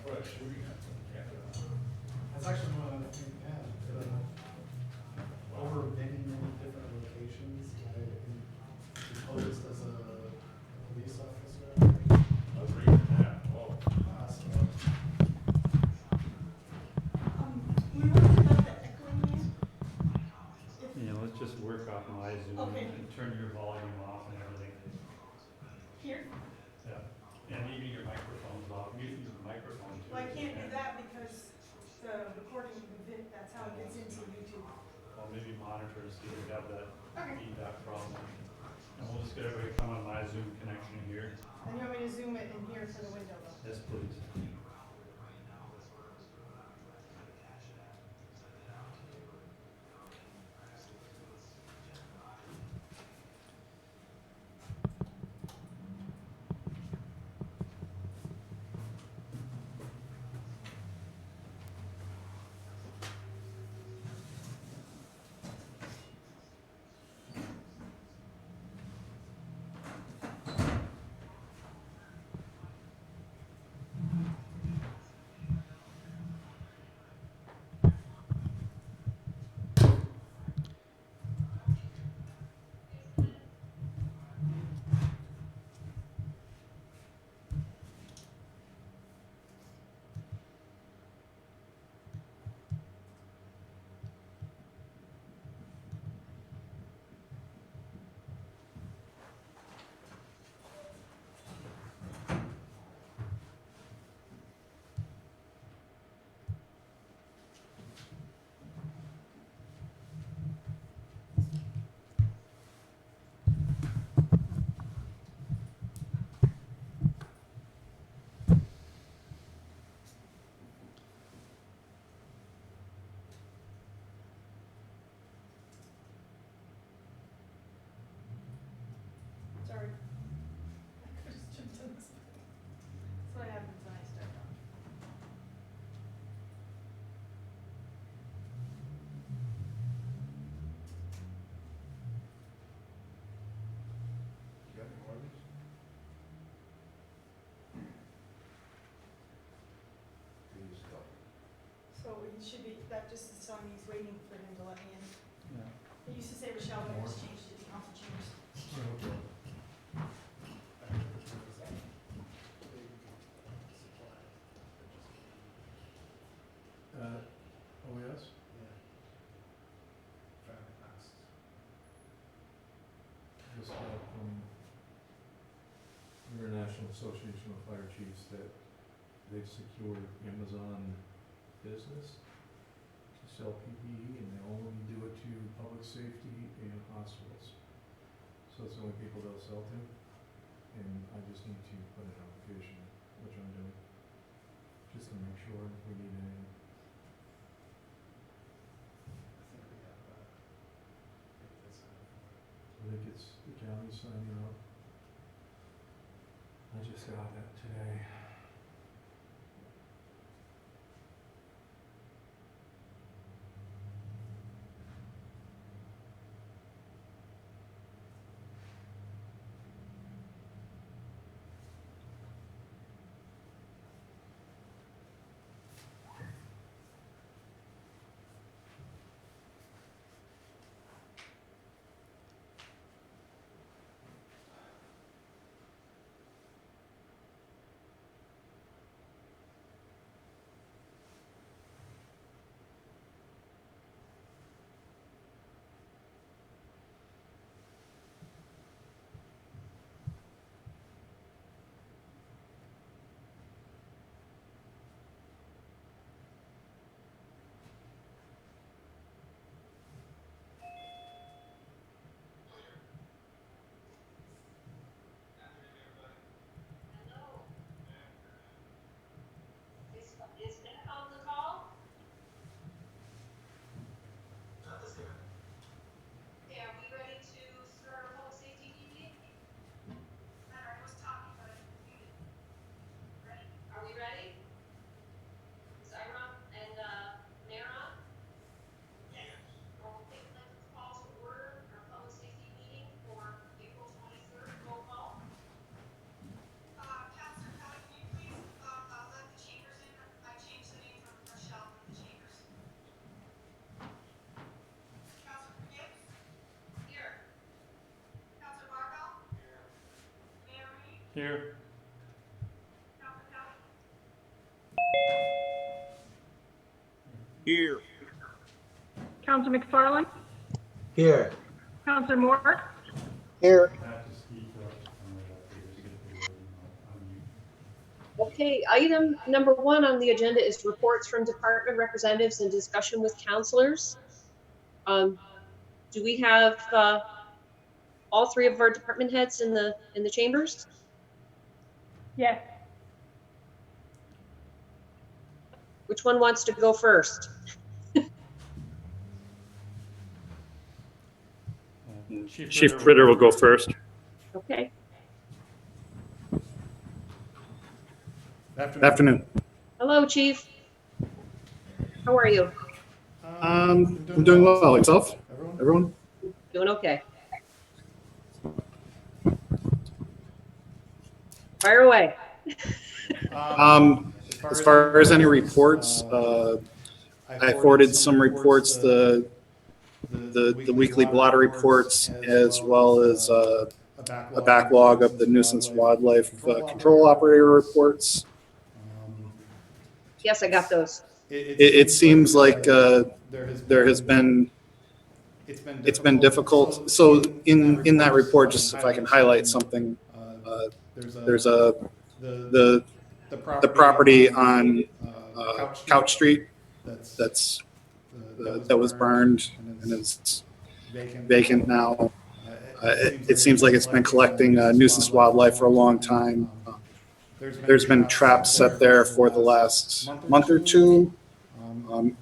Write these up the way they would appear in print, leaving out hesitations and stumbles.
What a shooting at Canada. That's actually one of the things, yeah. Over many, many different locations, I posed as a police officer. I was reading that. Oh, So, We were talking about the echoing there. If- You know, let's just work off my Zoom Okay. and turn your volume off and everything. Here? Yeah, and even your microphone's off, mute your microphone too. Well, I can't do that because the recording, that's how it gets into YouTube. Well, maybe monitor, see if we have that Okay. feedback problem. And we'll just get everybody to come on my Zoom connection here. And you want me to zoom it in here for the window though? Yes, please. Sorry. I just jumped on this. That's what happens when I start on. you got any more of these? These couple. So it should be, that just is telling me he's waiting for him to let me in. Yeah. It used to say Rochelle, but it was changed to the council chambers. oh yes? Yeah. Family masks. Just got from International Association of Fire Chiefs that they've secured Amazon business to sell PPE, and they only do it to public safety and hospitals. So it's the only people they'll sell to, and I just need to put an application, which I'm doing, just to make sure if we need anything. I think we have, I think that's I think it's the county signing up. I just got that today. Here. Here. Counselor McFarland, Here. Counselor Moore, Here. Have to speak up. Okay, item number 1 on the agenda is reports from department representatives and discussion with counselors. Do we have all 3 of our department heads in the chambers? yes. Which one wants to go first? Chief Ritter will go first. Okay, Afternoon. hello, Chief. How are you? I'm doing well. Yourself? Everyone? Doing okay. Fire away. As far as any reports, I forwarded some reports, the weekly blotter reports, as well as a backlog of the nuisance wildlife control operator reports. Yes, I got those. It seems like there has been, it's been difficult. So in that report, just if I can highlight something, there's the property on Couch Street that was burned and is vacant now. It seems like it's been collecting nuisance wildlife for a long time. There's been traps set there for the last month or two.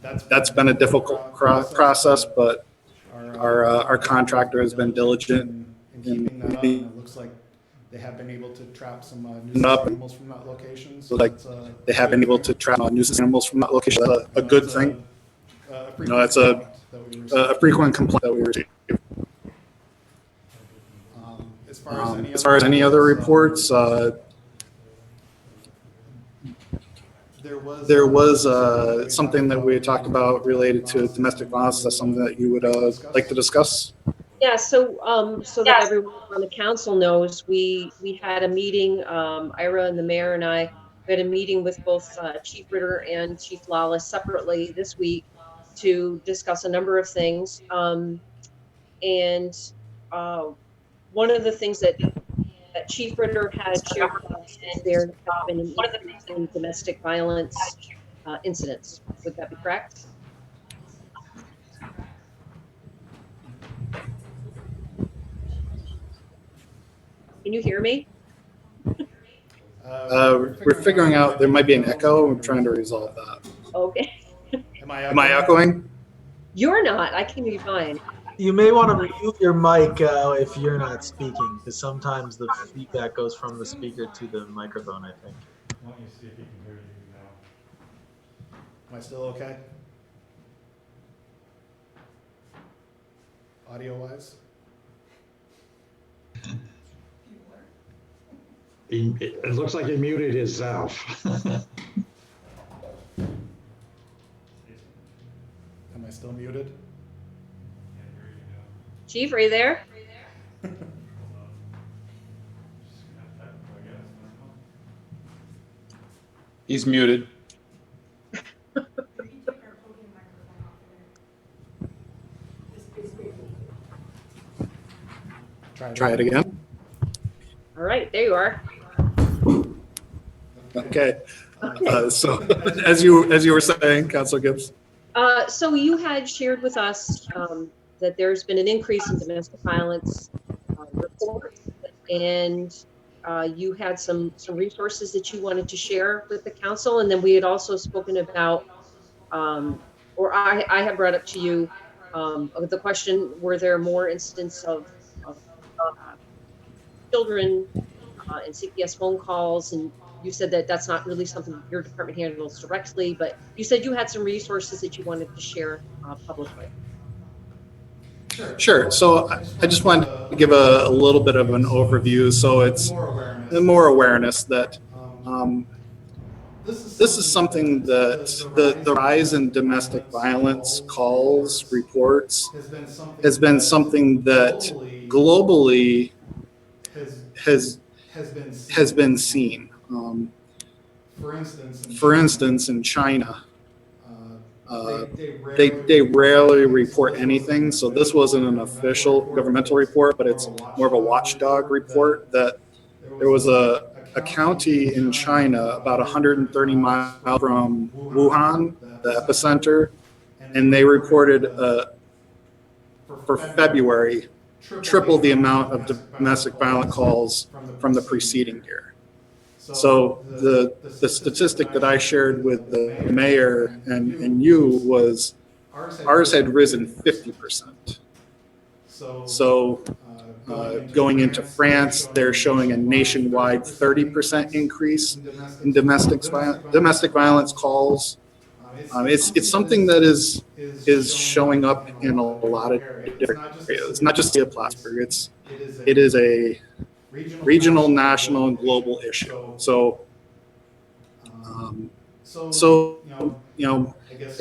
That's been a difficult process, but our contractor has been diligent in it looks like they have been able to trap some nuisance Up. animals from that location. So like that's, they have been able to trap nuisance animals from that location. That's a good thing. That's a frequent complaint that we receive. As far as any other reports, there was something that we had talked about related to domestic violence. That's something that you would like to discuss? Yeah, so so that everyone on the council knows, we had a meeting, Ira and the mayor and I had a meeting with both Chief Ritter and Chief Lawless separately this week to discuss a number of things. And one of the things that Chief Ritter had shared with us is there has been an increase in domestic violence incidents. Would that be correct? Can you hear me? We're figuring out there might be an echo. I'm trying to resolve that. Okay. Am I echoing? You're not. I can be fine. You may want to mute your mic if you're not speaking, because sometimes the feedback goes from the speaker to the microphone, I think. Why don't you see if you can hear you now? Am I still okay? Audio wise? It looks like he muted himself. Am I still muted? Can't hear you now. Chief, are you there? Hold on. Just gonna have to type, I guess. I don't know. He's muted. Try it again. All right, there you are. Okay. So as you were saying, Councilor Gibbs. So you had shared with us that there's been an increase in domestic violence reports, and you had some resources that you wanted to share with the council, and then we had also spoken about, or I had brought up to you the question: were there more incidents of children and CPS phone calls? And you said that that's not really something your department handles directly, but you said you had some resources that you wanted to share publicly. Sure. So I just wanted to give a little bit of an overview. So it's more awareness that this is something that the rise in domestic violence calls, reports, has been something that globally has been seen. For instance, in China, they rarely report anything. So this wasn't an official governmental report, but it's more of a watchdog report that there was a county in China about 130 miles from Wuhan, the epicenter, and they reported for February triple the amount of domestic violent calls from the preceding year. So the statistic that I shared with the mayor and you was ours had risen 50%. So going into France, they're showing a nationwide 30% increase in domestic violence calls. It's something that is showing up in a lot of different areas, not just here at Plattsburgh. It is a regional, national, and global issue. So I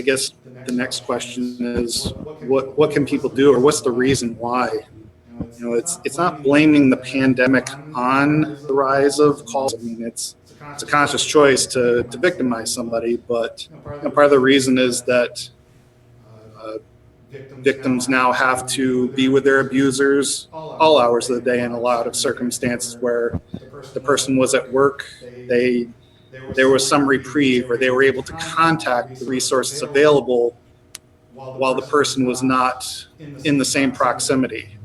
guess the next question is what can people do, or what's the reason why? It's not blaming the pandemic on the rise of calls. I mean, it's a conscious choice to victimize somebody, but part of the reason is that victims now have to be with their abusers all hours of the day in a lot of circumstances where the person was at work, there was some reprieve, or they were able to contact the resources available while the person was not in the same proximity.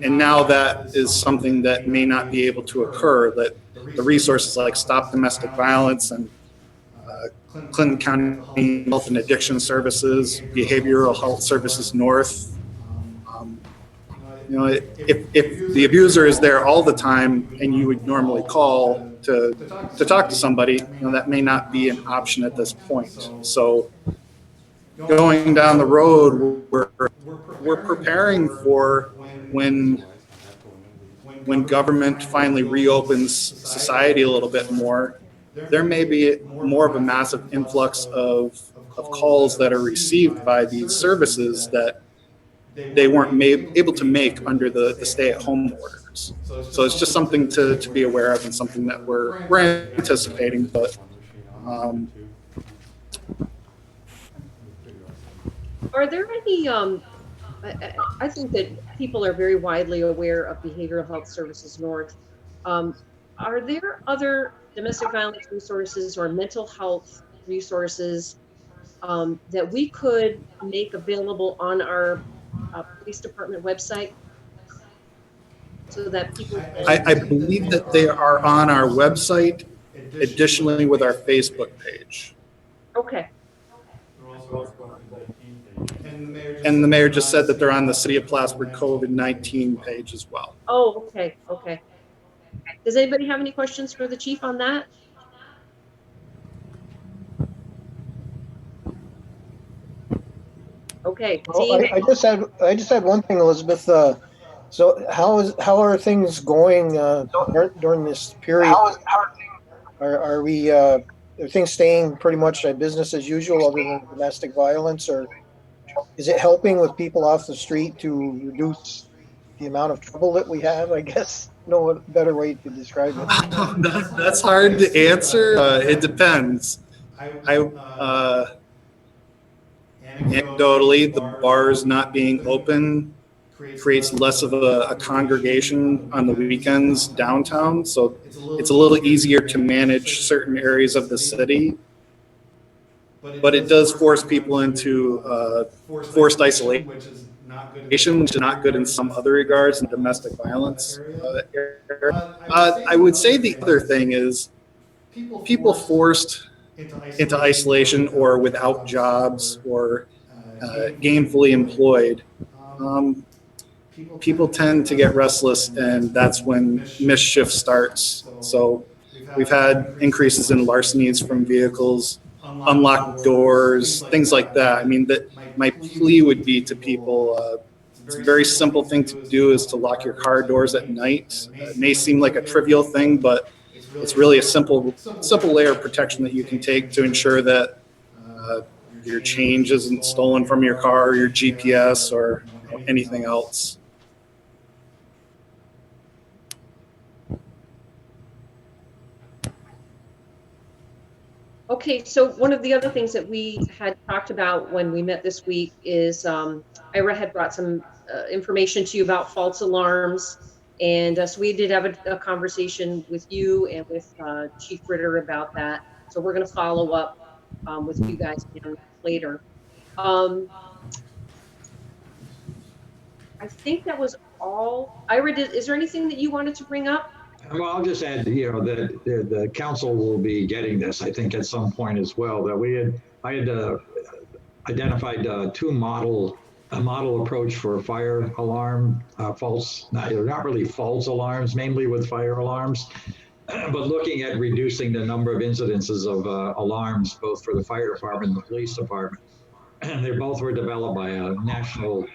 And now that is something that may not be able to occur, that the resources like Stop Domestic Violence and Clinton County Health and Addiction Services, Behavioral Health Services North. If the abuser is there all the time and you would normally call to talk to somebody, that may not be an option at this point. So going down the road, we're preparing for when government finally reopens society a little bit more. There may be more of a massive influx of calls that are received by these services that they weren't able to make under the stay-at-home orders. So it's just something to be aware of, and something that we're anticipating. But Are there any, I think that people are very widely aware of Behavioral Health Services North. Are there other domestic violence resources or mental health resources that we could make available on our police department website so that people can... I believe that they are on our website, additionally with our Facebook page. Okay. And the mayor just said that they're on the City of Plattsburgh COVID-19 page as well. Oh, okay. Okay. Does anybody have any questions for the chief on that? Okay. Well, I just had one thing, Elizabeth. So how are things going during this period? Are things staying pretty much business as usual other than domestic violence, or is it helping with people off the street to reduce the amount of trouble that we have? I guess no better way to describe it. That's hard to answer. It depends. Anecdotally, the bars not being open creates less of a congregation on the weekends downtown. So it's a little easier to manage certain areas of the city. But it does force people into forced isolation, which is not good in some other regards in domestic violence area. I would say the other thing is people forced into isolation or without jobs or gainfully employed. People tend to get restless, and that's when mischief starts. So we've had increases in larcenies from vehicles, unlocked doors, things like that. I mean, that my plea would be to people, it's a very simple thing to do, is to lock your car doors at night. It may seem like a trivial thing, but it's really a simple layer of protection that you can take to ensure that your change isn't stolen from your car, or your GPS, or anything else. Okay, so one of the other things that we had talked about when we met this week is Ira had brought some information to you about false alarms. And so we did have a conversation with you and with Chief Ritter about that. So we're going to follow up with you guys again later. I think that was all. Ira, is there anything that you wanted to bring up? Well, I'll just add, that the council will be getting this, I think, at some point as well. That I had identified a model approach for fire alarm, false, not really false alarms, mainly with fire alarms, but looking at reducing the number of incidences of alarms, both for the fire department and the police department. And they both were developed by a national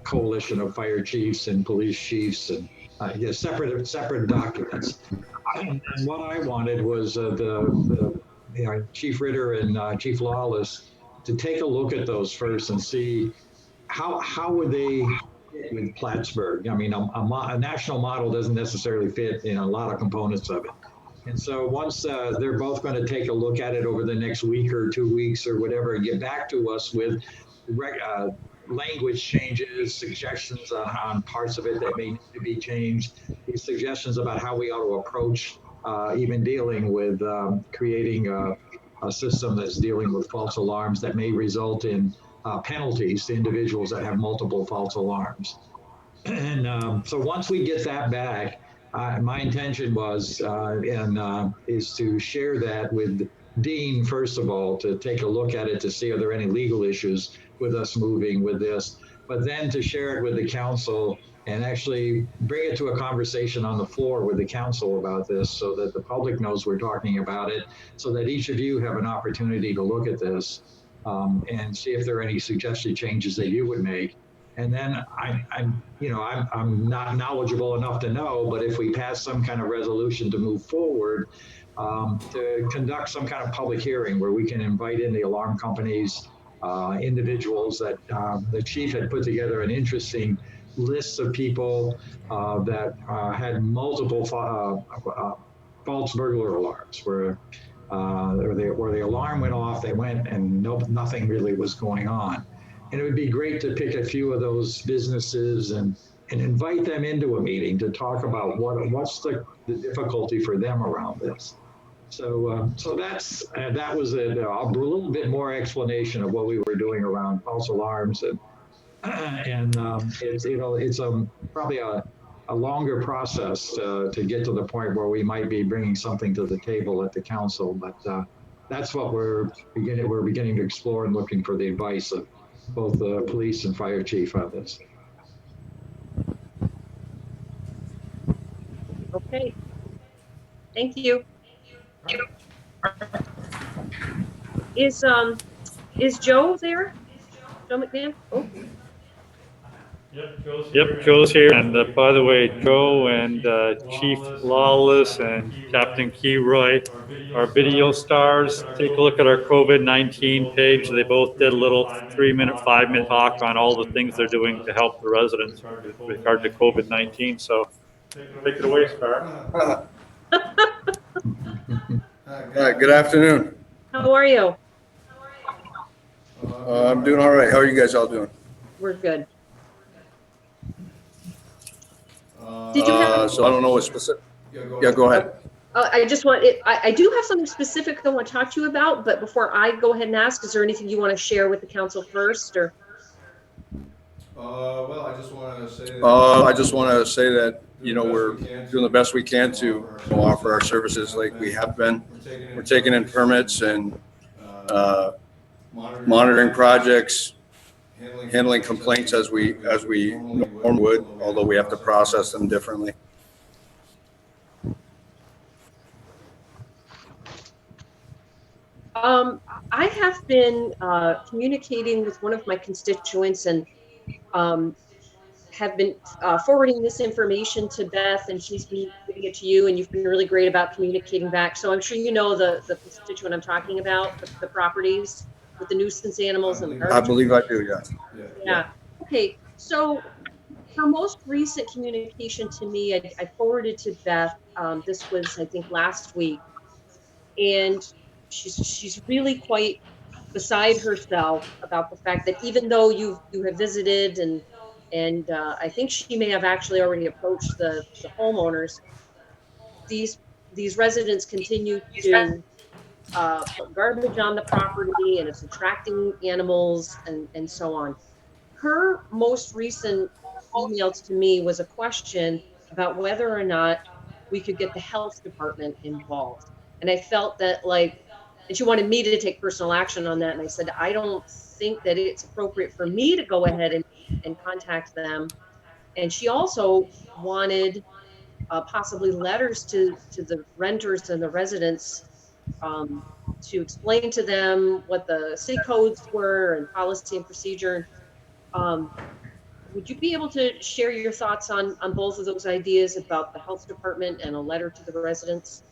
coalition of fire chiefs and police chiefs, and separate documents. And what I wanted was Chief Ritter and Chief Lawless to take a look at those first and see how would they fit with Plattsburgh. I mean, a national model doesn't necessarily fit in a lot of components of it. And so once they're both going to take a look at it over the next week or 2 weeks or whatever, and get back to us with language changes, suggestions on parts of it that may need to be changed, these suggestions about how we ought to approach even dealing with creating a system that's dealing with false alarms that may result in penalties to individuals that have multiple false alarms. And so once we get that back, my intention was is to share that with Dean, first of all, to take a look at it to see are there any legal issues with us moving with this, but then to share it with the council and actually bring it to a conversation on the floor with the council about this so that the public knows we're talking about it, so that each of you have an opportunity to look at this and see if there are any suggested changes that you would make. And then I'm not knowledgeable enough to know, but if we pass some kind of resolution to move forward, to conduct some kind of public hearing where we can invite in the alarm companies, individuals that the chief had put together an interesting list of people that had multiple false burglar alarms where the alarm went off, they went and nothing really was going on. And it would be great to pick a few of those businesses and invite them into a meeting to talk about what's the difficulty for them around this. So that was a little bit more explanation of what we were doing around false alarms, and it's probably a longer process to get to the point where we might be bringing something to the table at the council, but that's what we're beginning to explore and looking for the advice of both the police and fire chief on this. Okay. Thank you. Is Joe there? Joe McMahon? Oh. Yep, Joe's here. And by the way, Joe and Chief Lawless and Captain Keyroy are video stars. Take a look at our COVID-19 page. They both did a little 3-minute, 5-minute talk on all the things they're doing to help the residents with regard to COVID-19. So take it away, Star. Hi, good afternoon. How are you? I'm doing all right. How are you guys all doing? We're good. Did you have? So I don't know what specific. Yeah, go ahead. I just want it. I do have something specific I want to talk to you about, but before I go ahead and ask, is there anything you want to share with the council first, or? Well, I just want to say that we're doing the best we can to offer our services like we have been. We're taking in permits and monitoring projects, handling complaints as we normally would, although we have to process them differently. I have been communicating with one of my constituents and have been forwarding this information to Beth, and she's been giving it to you, and you've been really great about communicating back. So I'm sure you know the constituent I'm talking about, the properties with the nuisance animals and the garbage. I believe I do, yeah. Yeah. Okay. So her most recent communication to me, I forwarded to Beth. This was, I think, last week, and she's really quite beside herself about the fact that even though you have visited and I think she may have actually already approached the homeowners, these these residents continue to put garbage on the property, and it's attracting animals and so on. Her most recent emails to me was a question about whether or not we could get the health department involved. And I felt that like, and she wanted me to take personal action on that. And I said, I don't think that it's appropriate for me to go ahead and contact them. And she also wanted possibly letters to the renters and the residents um, to explain to them what the city codes were and policy and procedure. Um, would you be able to share your thoughts on both of those ideas about the health department and a letter to the residents?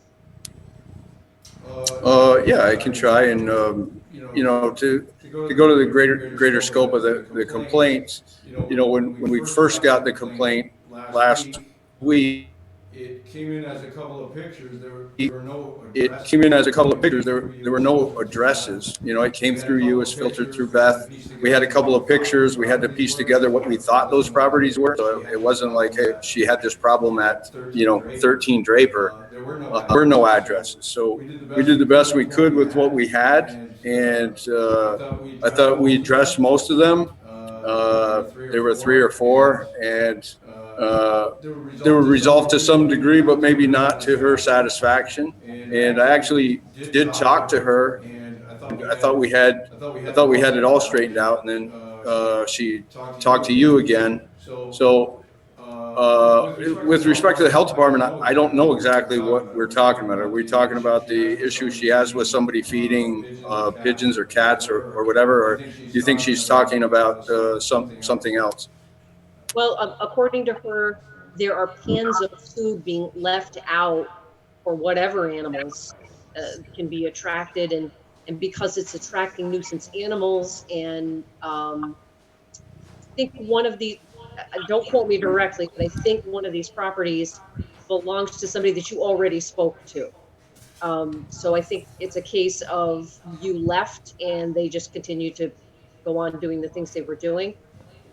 Yeah, I can try and, to go to the greater scope of the complaints, when we first got the complaint last week, It came in as a couple of pictures. There were no it came in as a couple of pictures. There were no addresses. It came through you, it was filtered through Beth. We had a couple of pictures. We had to piece together what we thought those properties were. So it wasn't like, hey, she had this problem at, 13 Draper. There were There were no addresses. So we did the best we could with what we had. And I thought we addressed most of them. There were 3 or 4, and they were resolved to some degree, but maybe not to her satisfaction. And I actually did talk to her. And I thought we had it all straightened out, and then she talked to you again. So with respect to the health department, I don't know exactly what we're talking about. Are we talking about the issue she has with somebody feeding pigeons or cats or whatever, or do you think she's talking about something else? Well, according to her, there are pans of food being left out for whatever animals can be attracted, and because it's attracting nuisance animals, and I think one of the, don't quote me directly, but I think one of these properties belongs to somebody that you already spoke to. So I think it's a case of you left and they just continue to go on doing the things they were doing.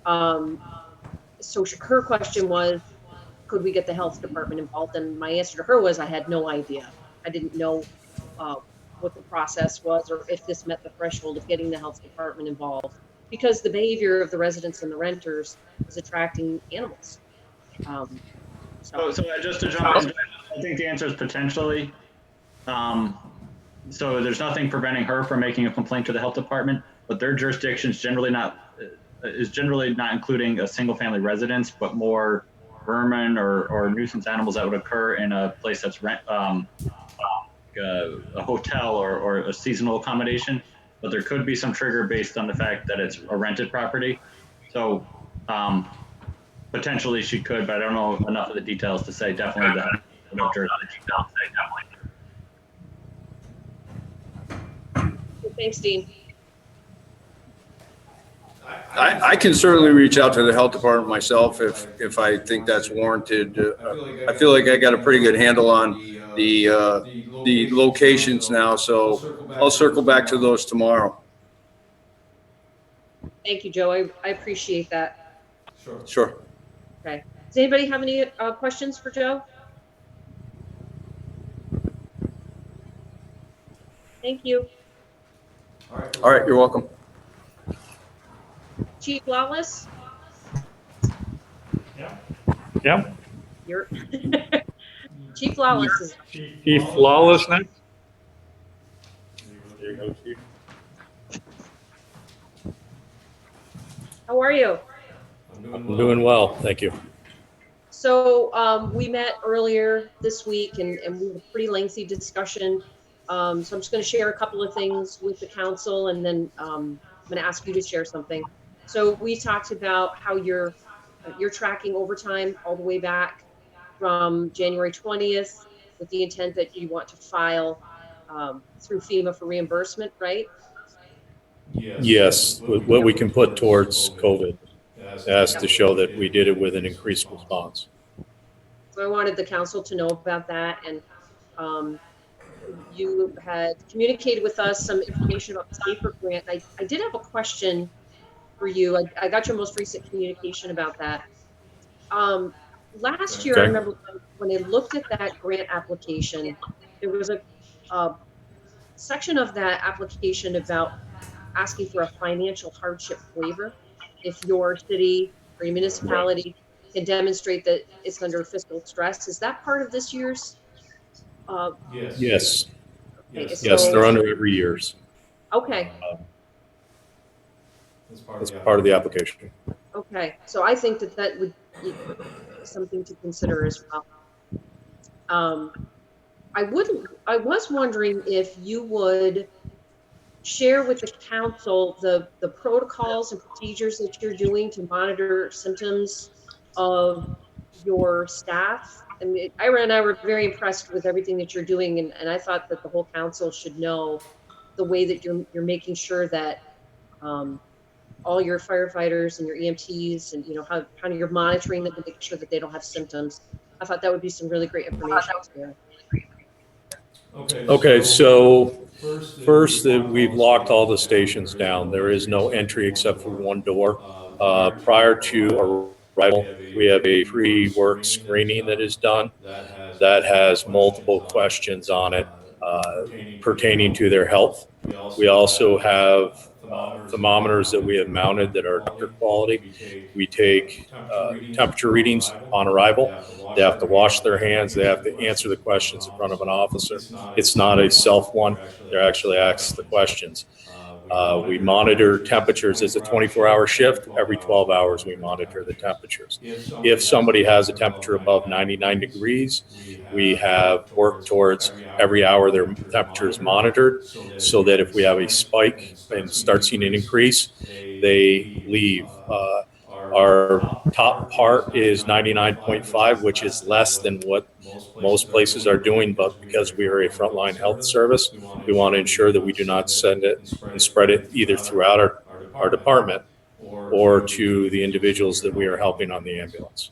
Um, so her question was, could we get the health department involved? And my answer to her was, I had no idea. I didn't know uh, what the process was, or if this met the threshold of getting the health department involved, because the behavior of the residents and the renters is attracting animals. Um, So just to jump in, I think the answer is potentially. So there's nothing preventing her from making a complaint to the health department, but their jurisdiction is generally not including a single family residence, but more vermin or nuisance animals that would occur in a place that's a hotel or a seasonal accommodation. But there could be some trigger based on the fact that it's a rented property. So potentially she could, but I don't know enough of the details to say definitely that. Thanks, Dean. I can certainly reach out to the health department myself if I think that's warranted. I feel like I got a pretty good handle on the locations now, so I'll circle back to those tomorrow. Thank you, Joe. I appreciate that. Sure. Okay. Does anybody have any questions for Joe? Thank you. All right, you're welcome. Chief Lawless? Yeah. You're Chief Lawless is. Chief Lawless next. There you go, Chief. How are you? I'm doing well, thank you. So we met earlier this week and we had a pretty lengthy discussion. So I'm just going to share a couple of things with the council, and then I'm going to ask you to share something. So we talked about how you're tracking overtime all the way back from January 20th with the intent that you want to file through FEMA for reimbursement, right? Yes, what we can put towards COVID has to show that we did it with an increased response. So I wanted the council to know about that. And you had communicated with us some information about the Safer Grant. I did have a question for you. I got your most recent communication about that. Last year, I Okay. remember when I looked at that grant application, there was a section of that application about asking for a financial hardship waiver if your city or your municipality can demonstrate that it's under fiscal stress. Is that part of this year's? Uh, Yes, okay, yes, so they're under every year's. okay, It's part of the application. okay. So I think that that would be something to consider as well. I was wondering if you would share with the council the protocols and procedures that you're doing to monitor symptoms of your staff. I mean, Ira and I were very impressed with everything that you're doing, and I thought that the whole council should know the way that you're making sure that um, all your firefighters and your EMTs and how you're monitoring them to make sure that they don't have symptoms. I thought that would be some really great information to share. Okay, so first, we've locked all the stations down. There is no entry except for one door. Prior to arrival, we have a pre-work screening that is done that has multiple questions on it pertaining to their health. We also have thermometers that we have mounted that are doctor quality. We take temperature readings on arrival. They have to wash their hands. They have to answer the questions in front of an officer. It's not a self one. They're actually asked the questions. We monitor temperatures. It's a 24-hour shift. Every 12 hours, we monitor the temperatures. If somebody has a temperature above 99 degrees, we have worked towards every hour their temperature is monitored so that if we have a spike and start seeing an increase, they leave. Our top part is 99.5, which is less than what most places are doing, but because we are a frontline health service, we want to ensure that we do not send it and spread it either throughout our department or to the individuals that we are helping on the ambulance.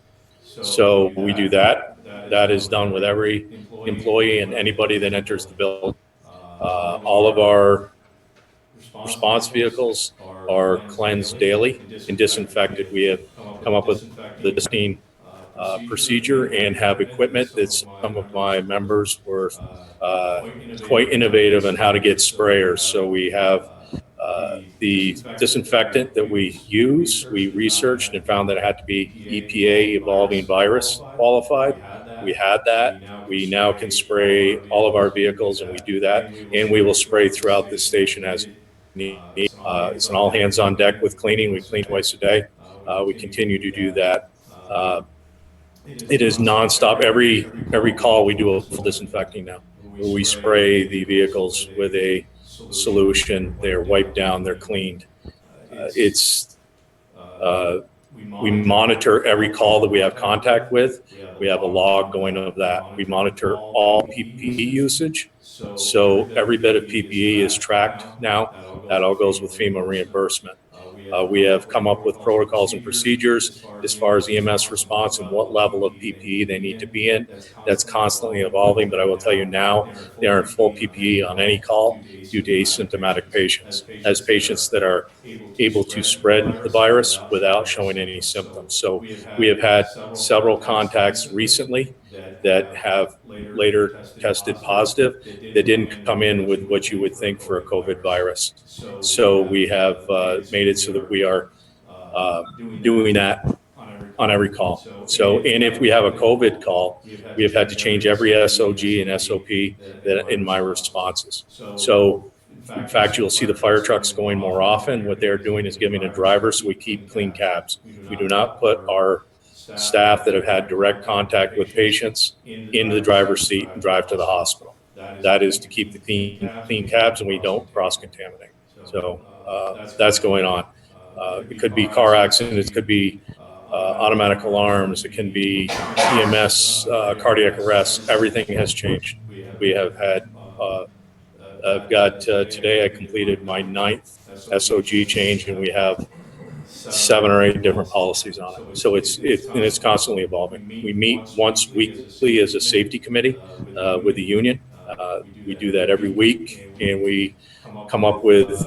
So we do that. That is done with every employee and anybody that enters the building. All of our response vehicles are cleansed daily and disinfected. We have come up with the distancing procedure and have equipment that some of my members were quite innovative in how to get sprayers. So we have the disinfectant that we use. We researched and found that it had to be EPA evolving virus qualified. We had that. We now can spray all of our vehicles, and we do that. And we will spray throughout the station as needed. It's an all hands on deck with cleaning. We clean twice a day. We continue to do that. It is nonstop. Every call we do a full disinfecting now. We spray the vehicles with a solution. They're wiped down. They're cleaned. We monitor every call that we have contact with. We have a log going of that. We monitor all PPE usage. So every bit of PPE is tracked now. That all goes with FEMA reimbursement. We have come up with protocols and procedures as far as EMS response and what level of PPE they need to be in. That's constantly evolving, but I will tell you now, they are in full PPE on any call due to asymptomatic patients, as patients that are able to spread the virus without showing any symptoms. So we have had several contacts recently that have later tested positive that didn't come in with what you would think for a COVID virus. So we have made it so that we are doing that on every call. So, and if we have a COVID call, we have had to change every SOG and SOP in my responses. So, in fact, you'll see the fire trucks going more often. What they're doing is giving a driver, so we keep clean cabs. We do not put our staff that have had direct contact with patients into the driver's seat and drive to the hospital. That is to keep the clean cabs, and we don't cross-contaminate. So that's going on. It could be car accidents, it could be automatic alarms, it can be EMS, cardiac arrests. Everything has changed. We have had, I've got, today I completed my 9th SOG change, and we have 7 or 8 different policies on it. So it's constantly evolving. We meet once weekly as a safety committee with the union. We do that every week, and we come up with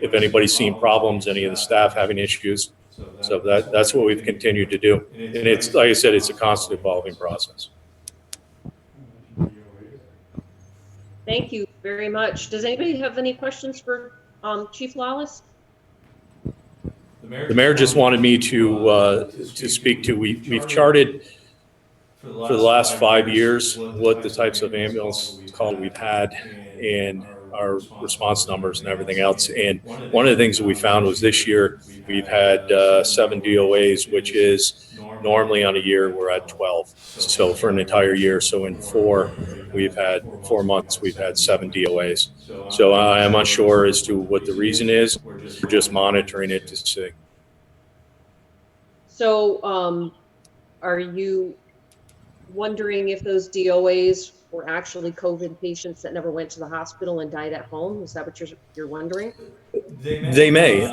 if anybody's seen problems, any of the staff having issues. So that's what we've continued to do. And it's, like I said, it's a constant evolving process. Thank you very much. Does anybody have any questions for Chief Lawless? The mayor just wanted me to speak to, we've charted for the last 5 years what the types of ambulance calls we've had and our response numbers and everything else. And one of the things that we found was this year we've had 7 DOAs, which is normally on a year we're at 12. So for an entire year, so in 4 months, we've had 7 DOAs. So I am unsure as to what the reason is. We're just monitoring it to see. So are you wondering if those DOAs were actually COVID patients that never went to the hospital and died at home? Is that what you're wondering? They may.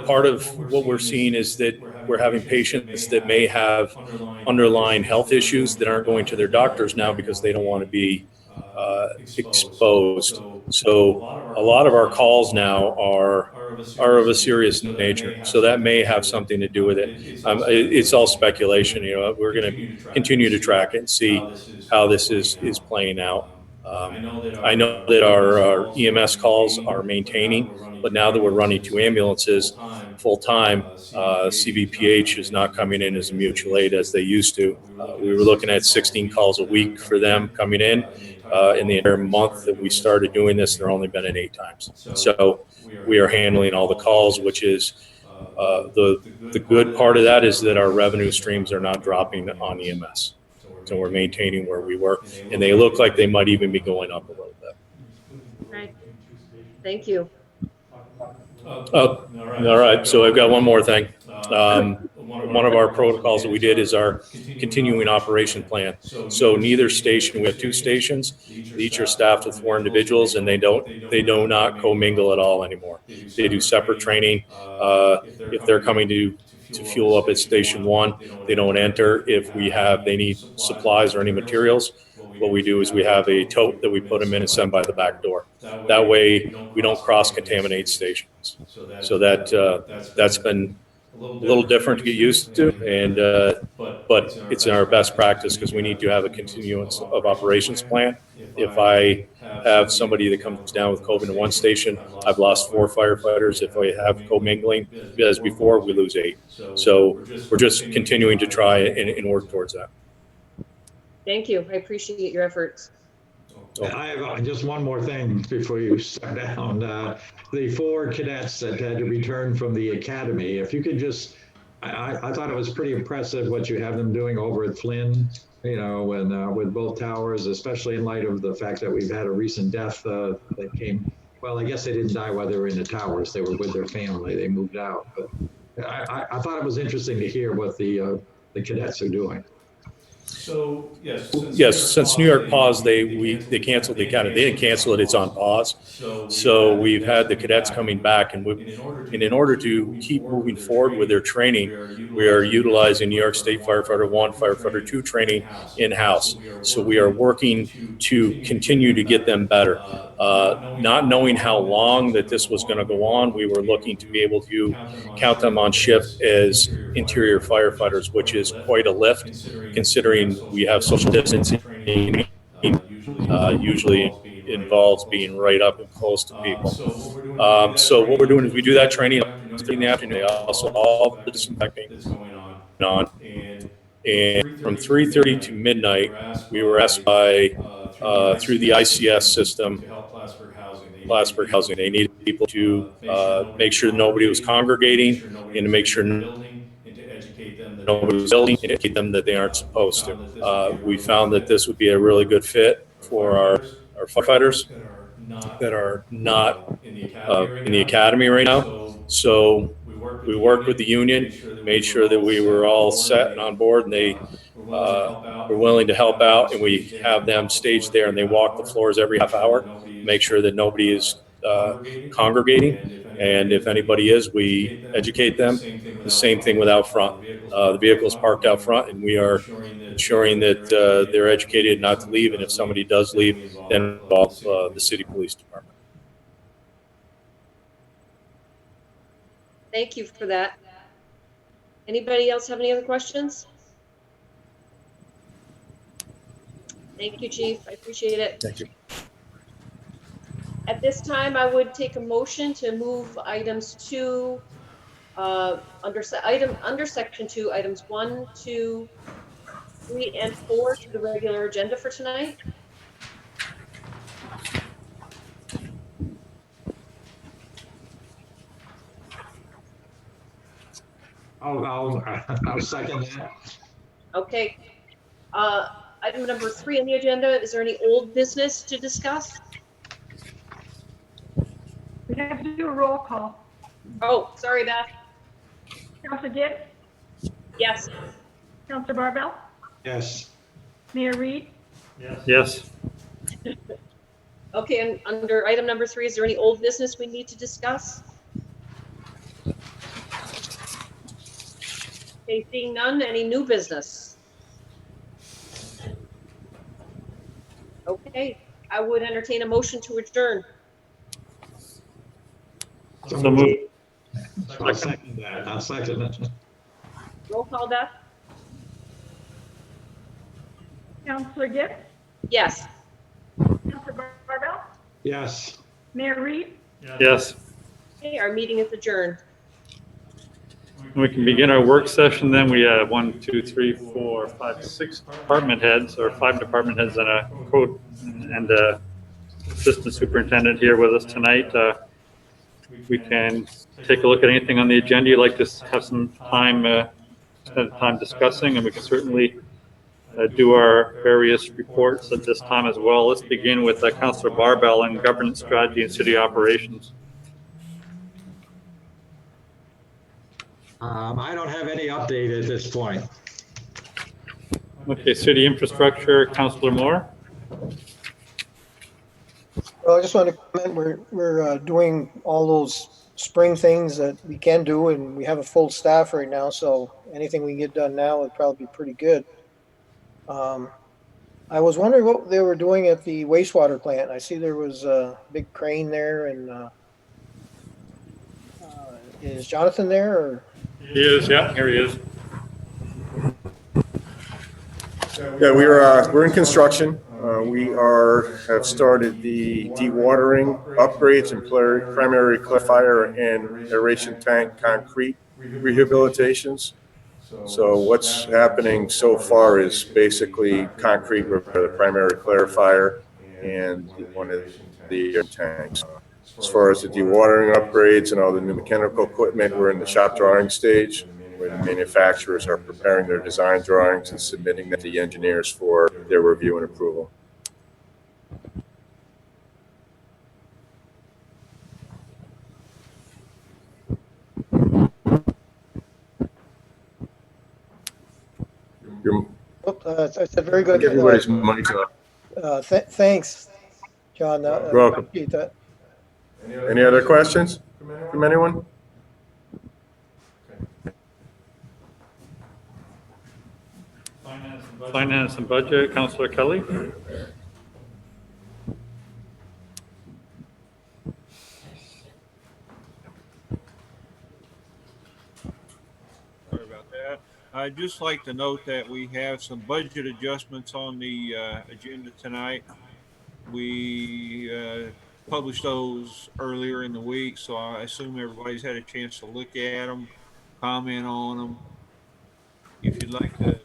Part of what we're seeing is that we're having patients that may have underlying health issues that aren't going to their doctors now because they don't want to be exposed. So a lot of our calls now are of a serious nature. So that may have something to do with it. It's all speculation. We're going to continue to track it and see how this is playing out. I know that our EMS calls are maintaining, but now that we're running 2 ambulances full time, CVPH is not coming in as a mutual aid as they used to. We were looking at 16 calls a week for them coming in. In the entire month that we started doing this, they're only been in 8 times. So we are handling all the calls, which is the good part of that is that our revenue streams are not dropping on EMS. So we're maintaining where we were, and they look like they might even be going up a little bit. Okay. Thank you. All right. So I've got one more thing. One of our protocols that we did is our continuing operation plan. So neither station, we have 2 stations. Each are staffed with 4 individuals, and they do not commingle at all anymore. They do separate training. If they're coming to fuel up at station 1, they don't enter. If they need supplies or any materials, what we do is we have a tote that we put them in and send by the back door. That way we don't cross-contaminate stations. So that's been a little different to get used to, but it's in our best practice because we need to have a continuance of operations plan. If I have somebody that comes down with COVID in one station, I've lost 4 firefighters. If I have commingling as before, we lose 8. So we're just continuing to try and work towards that. Thank you. I appreciate your efforts. I have just one more thing before you start down. The 4 cadets that had to return from the academy, if you could just, I thought it was pretty impressive what you have them doing over at Flynn, and with both towers, especially in light of the fact that we've had a recent death that came, well, I guess they didn't die while they were in the towers. They were with their family. They moved out. But I thought it was interesting to hear what the cadets are doing. So yes, since New York paused, they canceled the academy. They didn't cancel it; it's on pause. So we've had the cadets coming back, and in order to keep moving forward with their training, we are utilizing New York State Firefighter 1, Firefighter 2 training in-house. So we are working to continue to get them better. Not knowing how long that this was going to go on, we were looking to be able to count them on shift as interior firefighters, which is quite a lift, considering we have social distancing. Usually involves being right up and close to people. So what we're doing is we do that training in the afternoon. Also, all the disinfecting on. And from 3:30 to midnight, we were asked by through the ICS system, Plattsburgh Housing. They needed people to make sure nobody was congregating and to make sure nobody was building and educate them that they aren't supposed to. We found that this would be a really good fit for our firefighters that are not in the academy right now. So we worked with the union, made sure that we were all set and on board, and they were willing to help out, and we have them staged there, and they walk the floors every half hour, make sure that nobody is congregating. And if anybody is, we educate them. The same thing with out front. The vehicle is parked out front, and we are ensuring that they're educated not to leave. And if somebody does leave, then involve the city police department. Thank you for that. Anybody else have any other questions? Thank you, Chief. I appreciate it. Thank you. At this time, I would take a motion to move items under section 2, items 1, 2, 3, and 4 to the regular agenda for tonight. I'll second that. Okay. Item number 3 on the agenda, is there any old business to discuss? We have to do a roll call. Oh, sorry, Beth. Counselor Gibbs, Yes. Counselor Barbell, Yes. Mayor Reed. Yes. Okay, and under item number 3, is there any old business we need to discuss? Okay, seeing none, any new business? Okay, I would entertain a motion to adjourn. So moved. I'll second that. I'll second it. Roll call, Beth? Counselor Gibbs, Yes. Counselor Barbell, Yes. Mayor Reed. Yes. Okay, our meeting is adjourned. We can begin our work session then. We have 1, 2, 3, 4, 5, 6 department heads, or 5 department heads and a code and a assistant superintendent here with us tonight. We can take a look at anything on the agenda you'd like to have some time, spend time discussing, and we can certainly do our various reports at this time as well. Let's begin with Councilor Barbell and governance strategy and city operations. I don't have any update at this point. Okay, city infrastructure, Councilor Moore. Well, I just want to comment, we're doing all those spring things that we can do, and we have a full staff right now, so anything we can get done now would probably be pretty good. I was wondering what they were doing at the wastewater plant. I see there was a big crane there, and is Jonathan there, or? He is, yeah, here he is. Yeah, we're in construction. We have started the dewatering upgrades and primary clarifier and aeration tank concrete rehabilitations. So what's happening so far is basically concrete for the primary clarifier and one of the tanks. As far as the dewatering upgrades and all the new mechanical equipment, we're in the shop drawing stage, where the manufacturers are preparing their design drawings and submitting them to the engineers for their review and approval. I said very good. Everybody's mic up. Thanks, John. You're welcome. Appreciate that. Any other questions from anyone? Finance and budget, Councilor Kelly. Sorry about that. I'd just like to note that we have some budget adjustments on the agenda tonight. We published those earlier in the week, so I assume everybody's had a chance to look at them, comment on them. If you'd like to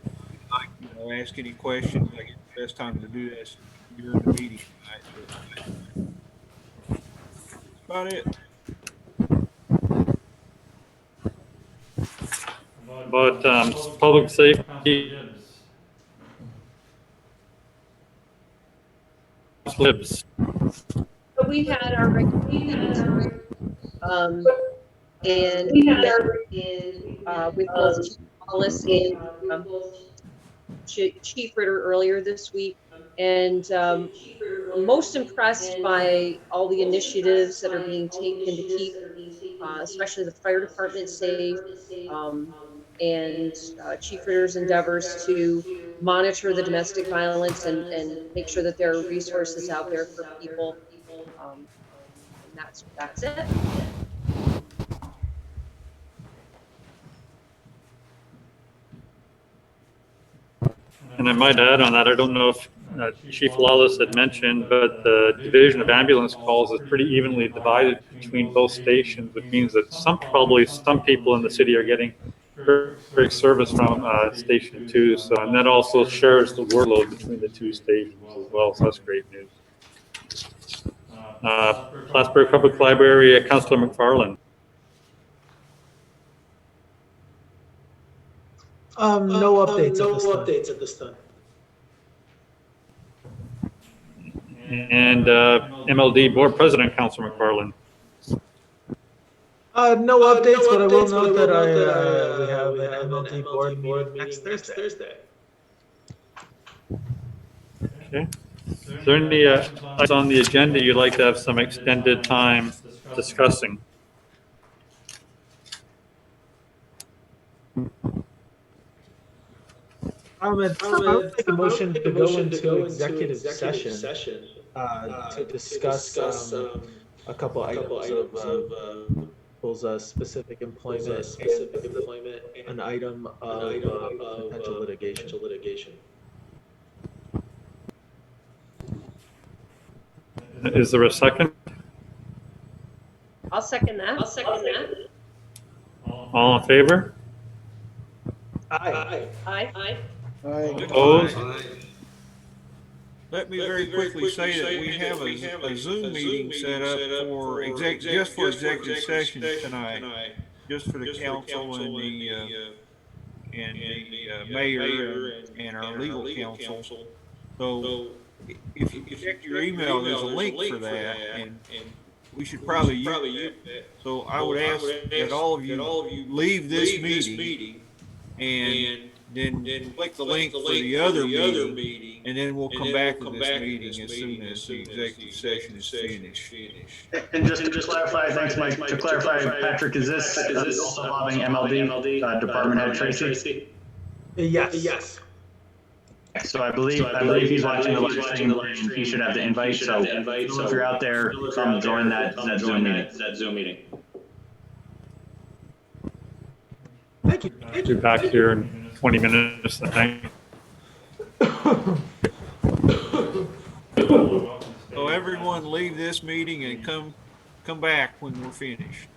ask any questions, I guess the best time to do this during the meeting tonight. That's about it. About public safety. Libs. So we had our regular meeting, and we met with both Chief Wallace and Chief Ritter earlier this week, and I'm most impressed by all the initiatives that are being taken to keep especially the fire department safe, and Chief Ritter's endeavors to monitor the domestic violence and make sure that there are resources out there for people. And that's it. And I might add on that, I don't know if Chief Lawless had mentioned, but the division of ambulance calls is pretty evenly divided between both stations, which means that probably some people in the city are getting great service from Station 2. So, and that also shares the workload between the two stations as well. So that's great news. Plattsburgh Public Library, Councilor McFarland. No updates No at this time. updates at this time. And MLD Board President, Councilor McFarland. No updates, No but I will updates, note that we we have an have MLD board meeting next Thursday. Okay. Is there any items on the agenda you'd like to have some extended time discussing? I'll make a motion to go into executive session to discuss a couple items of people's specific employment and an item of potential litigation. Is there a second? I'll second that. All in favor? Aye. Aye. Opposed? Let me very quickly say that we have a Zoom meeting set up for just for executive session tonight, just for the council and the mayor and our legal counsel. So if you check your email, there's a link for that, and we should probably use that. So I would ask that all of you leave this meeting and then click the link for the other meeting, and then we'll come back to this meeting as soon as the executive session is finished. And just to clarify, thanks, Mike. To clarify, Patrick, is this also involving MLD, Department Head Tracy? Yes. So I believe he's watching the live stream, and he should have the invite. So if you're out there, come join that Zoom meeting. Thank you. Be back here in 20 minutes, I think. So everyone leave this meeting and come back when we're finished.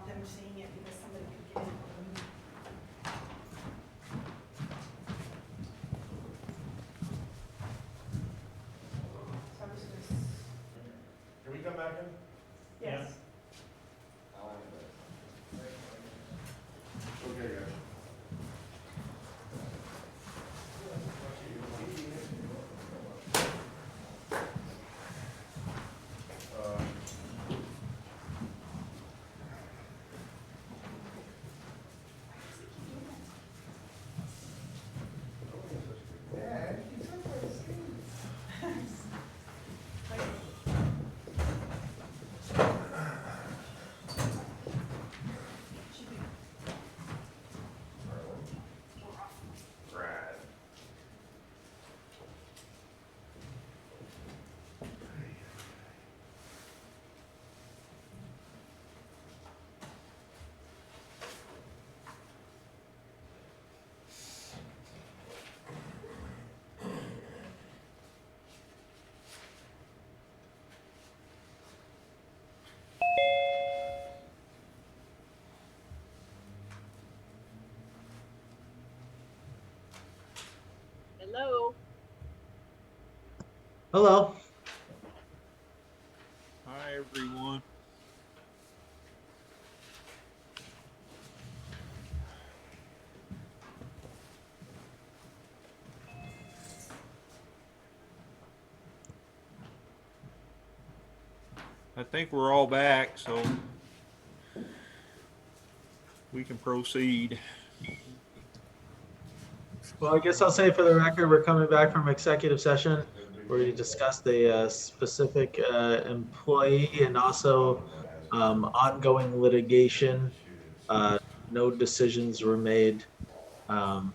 want them seeing it because somebody could get it. So I'm just gonna. Can we come back in? Yes. Okay, guys. Hello. Hello. Hi, everyone. I think we're all back, so we can proceed. Well, I guess I'll say for the record, we're coming back from executive session where we discussed a specific employee and also ongoing litigation. No decisions were made. Um,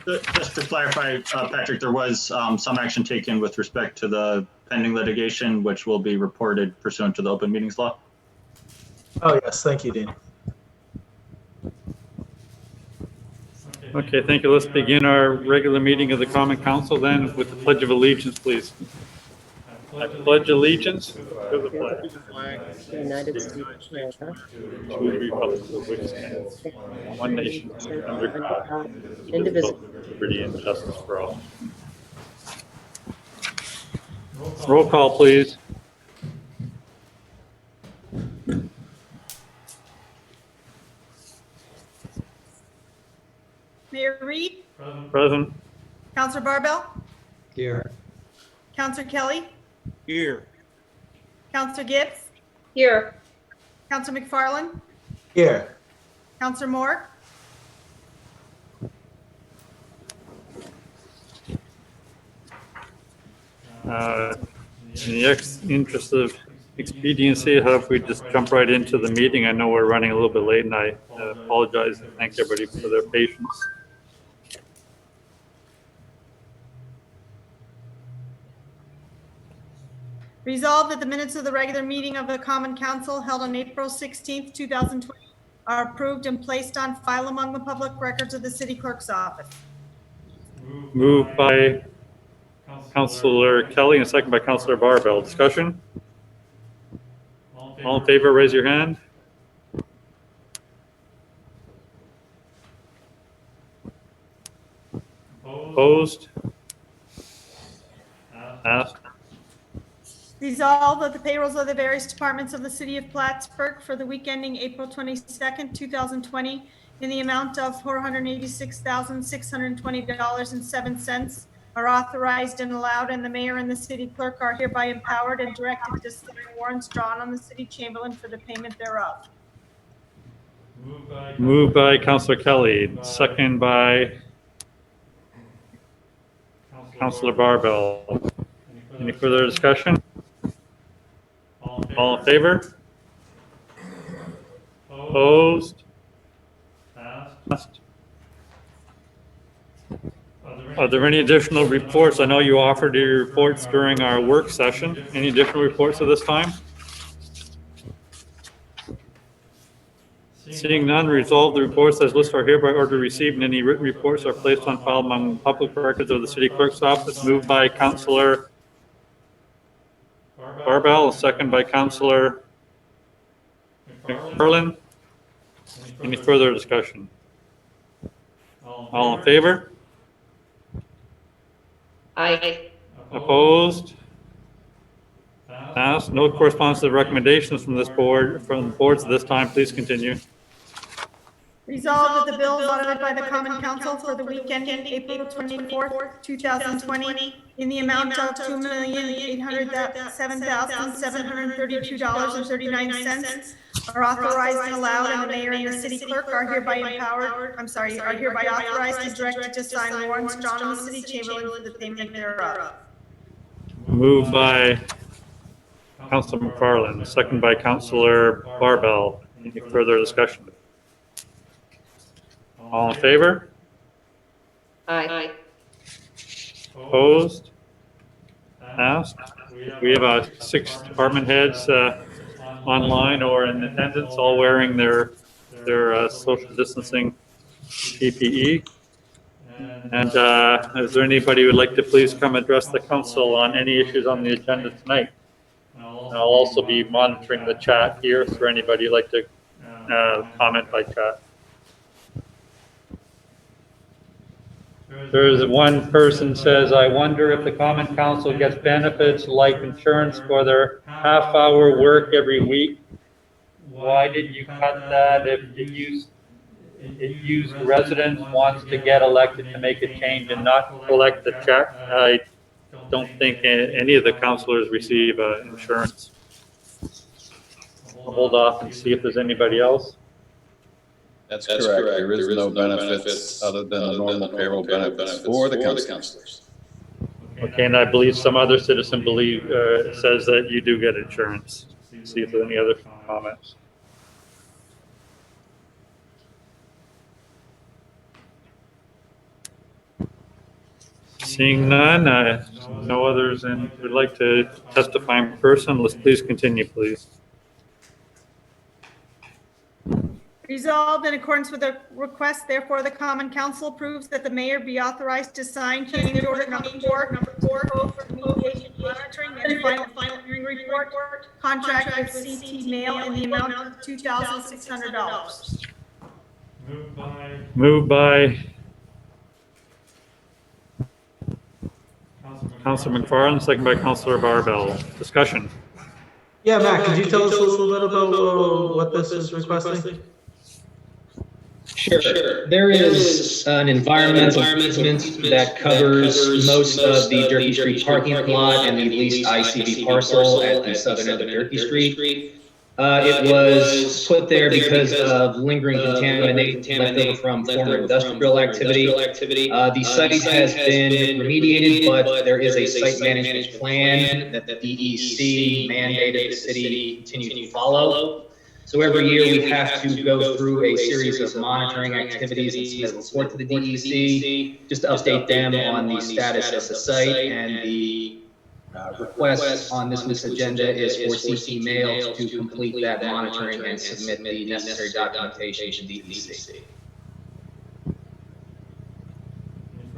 Just to clarify, Patrick, there was some action taken with respect to the pending litigation, which will be reported pursuant to the open meetings law. oh, yes. Thank you, Dean. Okay, thank you. Let's begin our regular meeting of the Common Council then with the Pledge of Allegiance, please. I pledge allegiance to the flag To the flag of the United of the States United of States of America, America, to the republic for which it stands, one nation, under God, indivisible, with liberty and justice for all. Roll call, please. Mayor Reed, Present. Counselor Barbell, Here. Counselor Kelly, Here. Counselor Gibbs, Here. Counselor McFarland, Here. Counselor Moore, In the interest of expediency, how if we just jump right into the meeting? I know we're running a little bit late and I apologize and thank everybody for their patience. resolved that the minutes of the regular meeting of the Common Council held on April 16th, 2020 are approved and placed on file among the public records of the city clerk's office. Moved by Councilor Kelly and second by Councilor Barbell. Discussion? All in favor, raise your hand. Opposed? Passed. Resolved that the payrolls of the various departments of the city of Plattsburgh for the week ending April 22nd, 2020 in the amount of $486,620.07 are authorized and allowed, and the mayor and the city clerk are hereby empowered and directed to sign warrants drawn on the city chamberlain for the payment thereof. Moved by Councilor Kelly, second by Councilor Barbell. Any further discussion? All in favor? Opposed? Passed. Are there any additional reports? I know you offered your reports during our work session. Any additional reports at this time? Seeing none, resolve the reports as listed are hereby ordered received, and any written reports are placed on file among public records of the city clerk's office. Moved by Councilor Barbell, second by Counselor McFarland. Any further discussion? All in favor? Aye. Opposed? Passed. No correspondence to the recommendations from the boards at this time. Please continue. Resolved that the bills audited by the Common Council for the week ending April 24th, 2020, in the amount of $2,807,732.39 are authorized and allowed, and the mayor and the city clerk are hereby authorized and directed to sign warrants drawn in the city chamberlain for the payment thereof. Moved by Counselor McFarland, second by Counselor Barbell. Any further discussion? All in favor? Aye. Opposed? Passed. We have 6 department heads online or in attendance, all wearing their social distancing PPE. And is there anybody who would like to please come address the council on any issues on the agenda tonight? And I'll also be monitoring the chat here for anybody who'd like to comment by chat. There's one person says, I wonder if the Common Council gets benefits like insurance for their half-hour work every week. Why did you cut that if it used residents wants to get elected to make a change and not collect the check? I don't think any of the councilors receive insurance. I'll hold off and see if there's anybody else. That's correct. There is no benefits other than the normal payroll benefits for the councilors. Okay, and I believe some other citizen says that you do get insurance. See if there's any other comments. Seeing none, no others and would like to testify in person. Let's please continue, please. Resolved in accordance with the request, therefore, the Common Council approves that the mayor be authorized to sign change order number 4 for remediation monitoring and final hearing report contract with CT Mail in the amount of $2,600. Moved by Councilor McFarland, second by Councilor Barbell. Discussion. Yeah, Matt, could you tell us a little bit about what this is requesting? Sure. There is an environmental easement that covers most of the Durkee Street parking lot and the leased ICB parcel at the southern end of Durkee Street. It was put there because of lingering contamination left over from former industrial activity. The site has been remediated, but there is a site management plan that the DEC mandated the city continue to follow. So every year we have to go through a series of monitoring activities and submit a report to the DEC just to update them on the status of the site. And the request on this week's agenda is for CT Mail to complete that monitoring and submit the necessary documentation to DEC.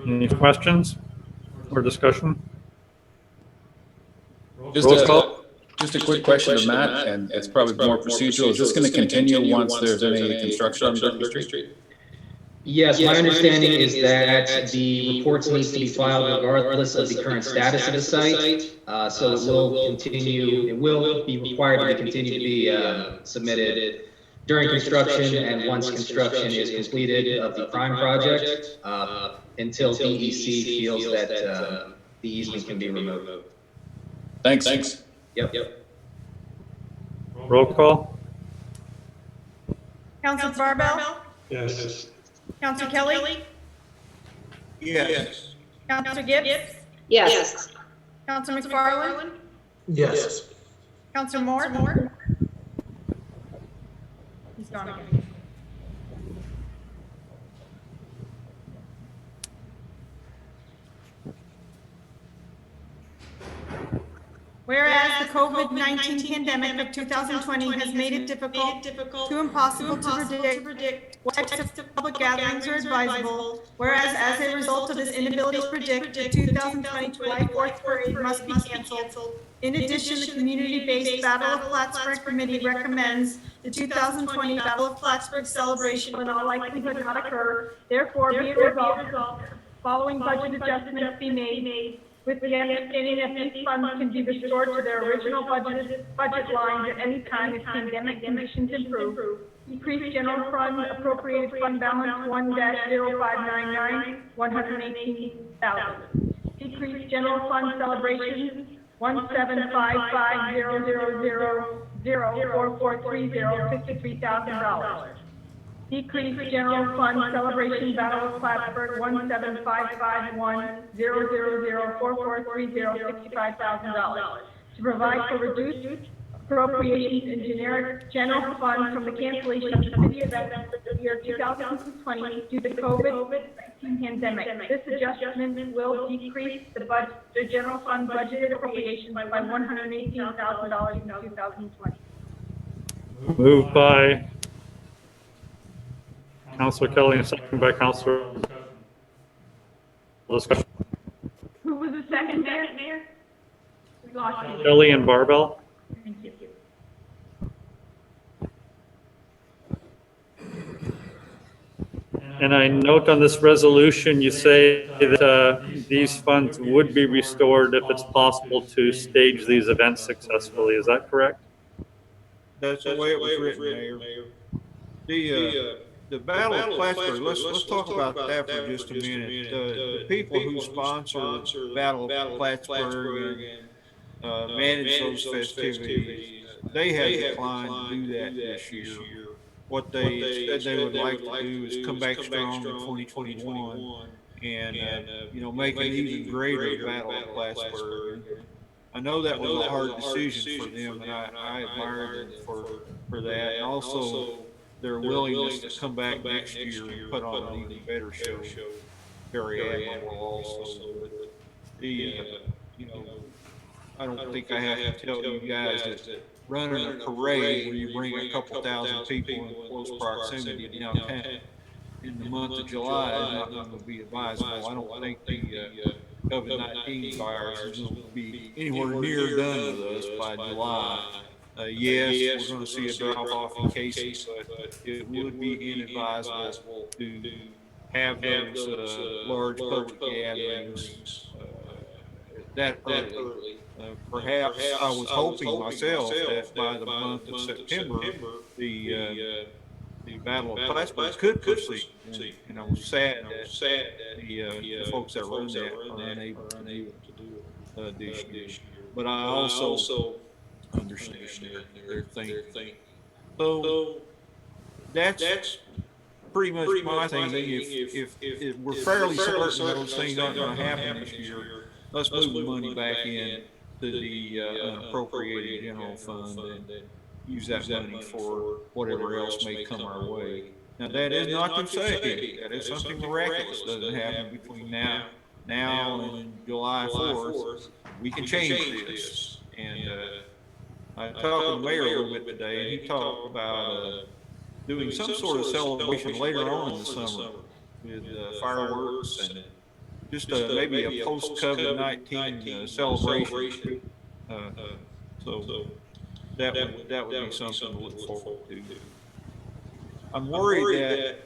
Any questions or discussion? Just a quick question to Matt, and it's probably more procedural. Is this going to continue once there's any construction on Durkee Street? Yes, my understanding is that the reports need to be filed regardless of the current status of the site. So it will continue, it will be required to continue to be submitted during construction and once construction is completed of the prime project until DEC feels that the easement can be removed. Thanks. Yep. Roll call. Councilor Barbell? Yes. Councilor Kelly? Yes. Councilor Gibbs? Yes. Councilor McFarland? Yes. Councilor Moore? He's gone again. Whereas the COVID-19 pandemic of 2020 has made it difficult to impossible to predict what types of public gatherings are advisable, whereas as a result of this inability to predict, the 2020 July 4th parade must be canceled. In addition, the community-based Battle of Plattsburgh Committee recommends the 2020 Battle of Plattsburgh celebration will in all likelihood not occur. Therefore, be it resolved, following budget adjustments be made with the understanding that these funds can be restored to their original budget lines at any time if pandemic conditions improve. Decrease general fund appropriated fund balance 1-0599, 118,000. Decrease general fund celebrations 17550004430, $53,000. Decrease general fund celebration Battle of Plattsburgh 17551000443, $65,000. To provide for reduced appropriations in generic general fund from the cancellation of city events for the year 2020 due to COVID-19 pandemic. This adjustment will decrease the general fund budgeted appropriations by $118,000 in 2020. Moved by Councilor Kelly and second by Councilor discussion. Who was the second, Mayor? We lost you. Kelly and Barbell. Thank you. And I note on this resolution, you say that these funds would be restored if it's possible to stage these events successfully. Is that correct? That's the way it was written, Mayor. The Battle of Plattsburgh, let's talk about that for just a minute. The people who sponsor Battle of Plattsburgh and manage those festivities, they have declined to do that this year. What they said they would like to do is come back strong in 2021 and make an even greater Battle of Plattsburgh. I know that was a hard decision for them, and I admire them for that. And also their willingness to come back next year and put on an even better show. Very admirable also. I don't think I have to tell you guys that running a parade where you bring a couple thousand people in close proximity downtown in the month of July is not going to be advisable. I don't think the COVID-19 virus is going to be anywhere near done with us by July. Yes, we're going to see a drop off in cases, but it would be inadvisable to have those large public gatherings that early. Perhaps I was hoping myself that by the month of September, the Battle of Plattsburgh could proceed. And I was sad that the folks that run that are unable to do it this year. But I also understand their thinking. So that's pretty much my thing. If we're fairly certain those things aren't going to happen this year, let's move the money back in to the unappropriated general fund and use that money for whatever else may come our way. Now, that is not to say that if something miraculous doesn't happen between now and July 4th, we can change this. And I talked to the mayor a little bit today, and he talked about doing some sort of celebration later on in the summer with fireworks and just maybe a post-COVID-19 celebration. So that would be something to look forward to. I'm worried that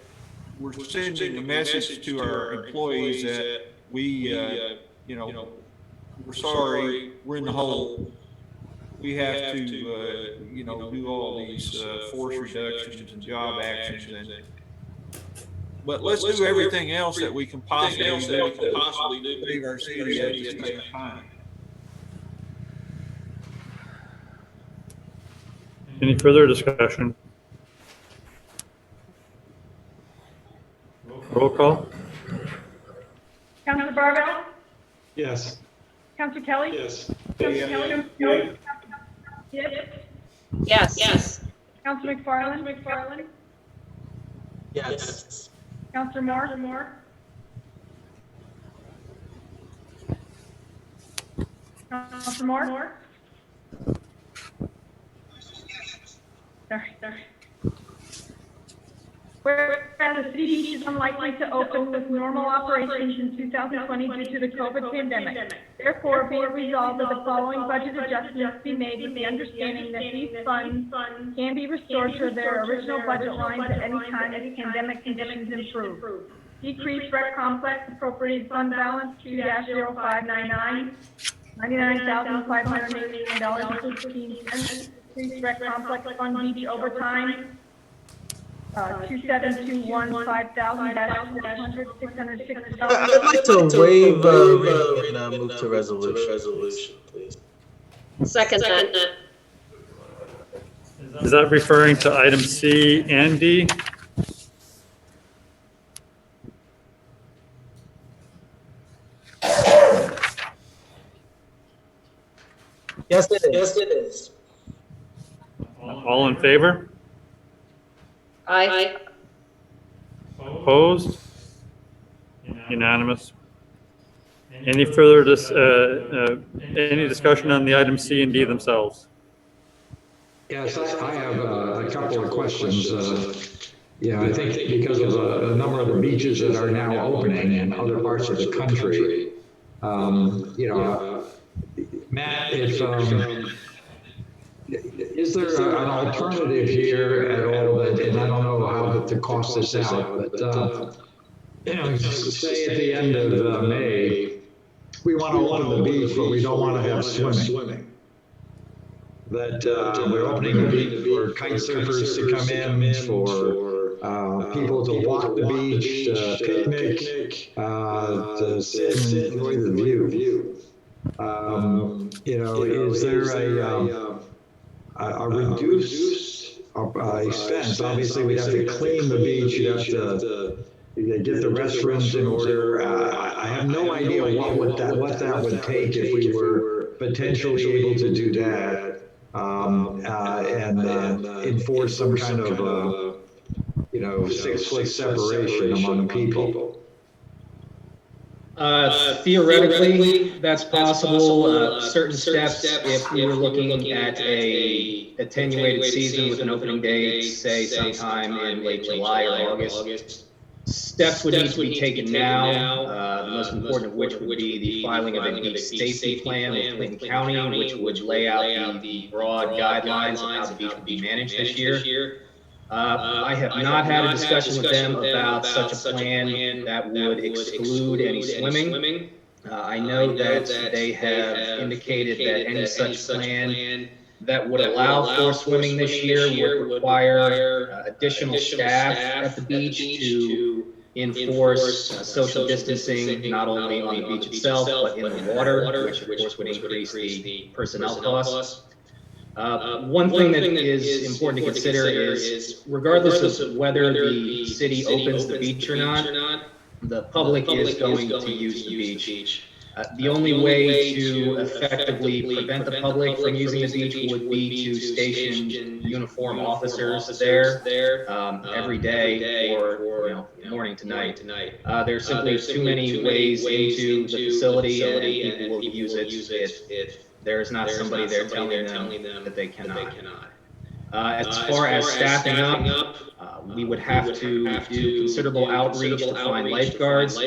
we're sending a message to our employees that we're sorry, we're in the hole. We have to, do all these force reductions and job actions, but let's do everything else that we can possibly do to save our city at the same time. Any further discussion? Roll call. Councilor Barbell? Yes. Councilor Kelly? Yes. Councilor Kelly? Yes. Councilor McFarland? Yes. Councilor Moore? Councilor Moore? City Beach is unlikely to open with normal operations in 2020 due to the COVID pandemic. Therefore, be it resolved that the following budget adjustments be made with the understanding that these funds can be restored to their original budget lines at any time as pandemic conditions improve. Decrease rec complex appropriated fund balance 2-0599, $99,589.15. Decrease rec complex fund beach overtime 2721 $5,000 I'd like to waive reading and move to resolution, please. Second that. Is that referring to item C and D? Yes, it is. Yes, it is. All in favor? Aye. Opposed? Unanimous. Any further any discussion on the item C and D themselves? Yes, I have a couple of questions. Yeah, I think because of a number of the beaches that are now opening in other parts of the country, Matt, if is there an alternative here at all? And I don't know how to cost this out, but say at the end of May, we want to open the beach, but we don't want to have swimming. That we're opening the beach for kite surfers to come in, for people to walk the beach, picnic, to sit and enjoy the view. Is there a reduced expense? Obviously, we'd have to clean the beach. You'd have to get the restrooms in order. I have no idea what that would take if we were potentially able to do that and enforce some kind of 6-foot separation among people. Theoretically, that's possible. Certain steps, if we were looking at a attenuated season with an opening date, say sometime in late July or August, steps would need to be taken now. The most important of which would be the filing of a beach safety plan with Clinton County, which would lay out the broad guidelines of how the beach would be managed this year. I have not had a discussion with them about such a plan that would exclude any swimming. I know that they have indicated that any such plan that would allow for swimming this year would require additional staff at the beach to enforce social distancing, not only on the beach itself, but in the water, which of course would increase the personnel costs. One thing that is important to consider is, regardless of whether the city opens the beach or not, the public is going to use the beach. The only way to effectively prevent the public from using the beach would be to station uniformed officers there every day or morning to night. There's simply too many ways into the facility, and people will use it if there's not somebody there telling them that they cannot. As far as staffing up, we would have to do considerable outreach to find lifeguards.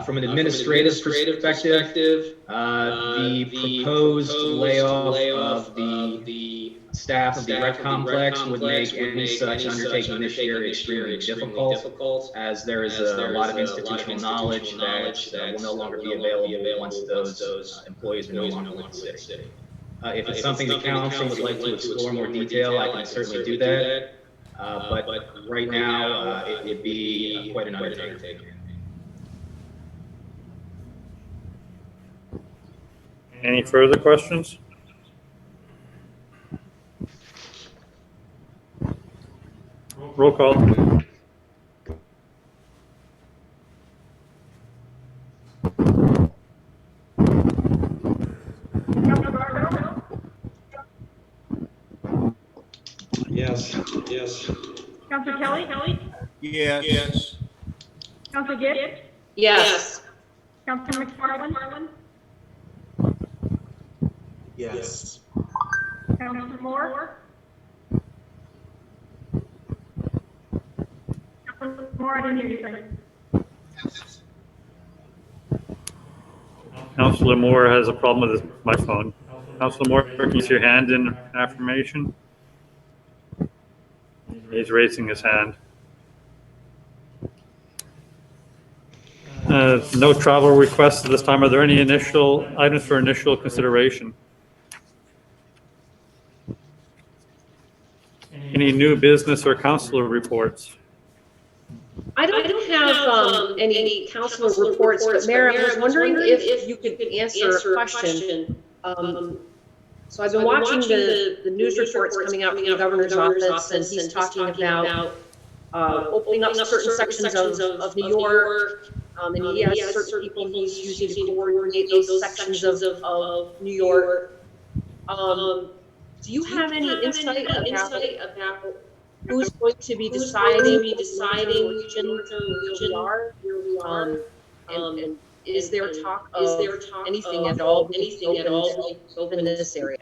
From an administrative perspective, the proposed layoff of the staff of the rec complex would make any such undertaking this year extremely difficult, as there is a lot of institutional knowledge that will no longer be available once those employees are no longer with the city. If it's something the council would like to explore in more detail, I can certainly do that. But right now, it would be quite an undertaking. Any further questions? Roll call. Yes. Councilor Kelly? Yes. Councilor Gibbs? Yes. Councilor McFarland? Yes. Councilor Moore? Councilor More, I didn't hear you, sorry. Councillor Moore has a problem with my phone. Councillor Moore, can you use your hand in affirmation? He's raising his hand. No travel requests at this time. Are there any initial items for initial consideration? Any new business or councillor reports? I don't have any council reports, but Mayor, I was wondering if you could answer a question. So I've been watching the news reports coming out from the governor's office, and he's talking about opening up certain sections of New York, and he has certain people he's using to coordinate those sections of New York. Do you have any insight about who's going to be deciding region where we are? And is there talk of anything at all being open in this area?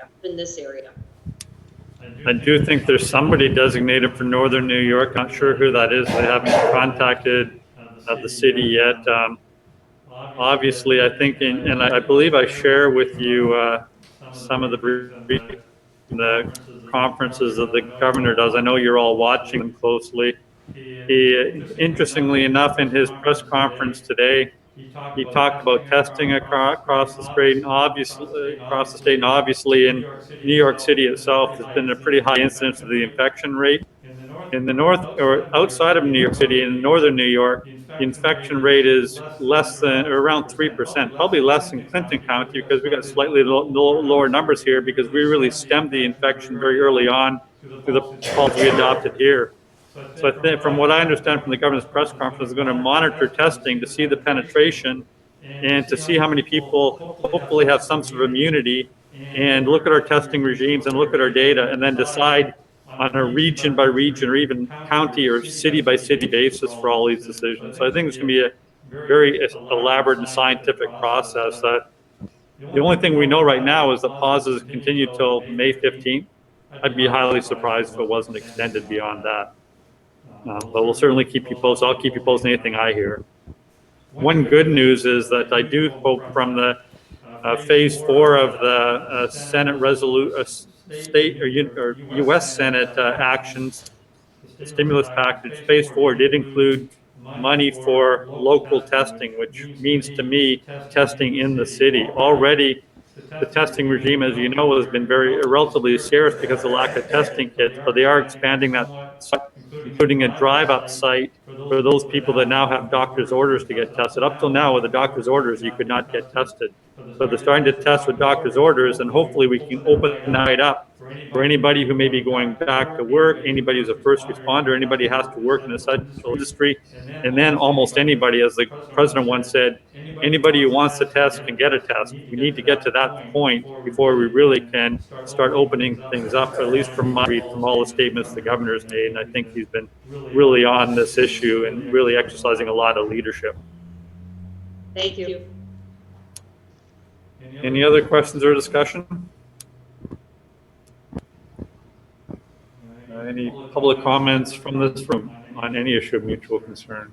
I do think there's somebody designated for Northern New York. Not sure who that is. I haven't contacted the city yet. Obviously, I think, and I believe I share with you some of the conferences that the governor does. I know you're all watching them closely. He, interestingly enough, in his press conference today, he talked about testing across the state, and obviously in New York City itself, there's been a pretty high incidence of the infection rate. In the north, or outside of New York City, in northern New York, the infection rate is less than, or around 3%, probably less than Clinton County, because we got slightly lower numbers here because we really stemmed the infection very early on through the policy we adopted here. So I think, from what I understand from the governor's press conference, they're going to monitor testing to see the penetration and to see how many people hopefully have some sort of immunity, and look at our testing regimes and look at our data, and then decide on a region by region or even county or city by city basis for all these decisions. So I think it's going to be a very elaborate and scientific process. That the only thing we know right now is that pauses continue till May 15th. I'd be highly surprised if it wasn't extended beyond that. But we'll certainly keep you posted. I'll keep you posted on anything I hear. One good news is that I do hope from the phase 4 of the Senate state or U.S. Senate actions, the stimulus package, phase 4 did include money for local testing, which means to me testing in the city. Already, the testing regime, as you know, has been relatively scarce because of the lack of testing kits, but they are expanding that, including a drive-up site for those people that now have doctor's orders to get tested. Up till now, with the doctor's orders, you could not get tested. So they're starting to test with doctor's orders, and hopefully we can open the night up for anybody who may be going back to work, anybody who's a first responder, anybody who has to work in the essential industry, and then almost anybody, as the president once said, anybody who wants to test can get a test. We need to get to that point before we really can start opening things up, at least from my read from all the statements the governor's made. And I think he's been really on this issue and really exercising a lot of leadership. Thank you. Any other questions or discussion? Any public comments from this room on any issue of mutual concern?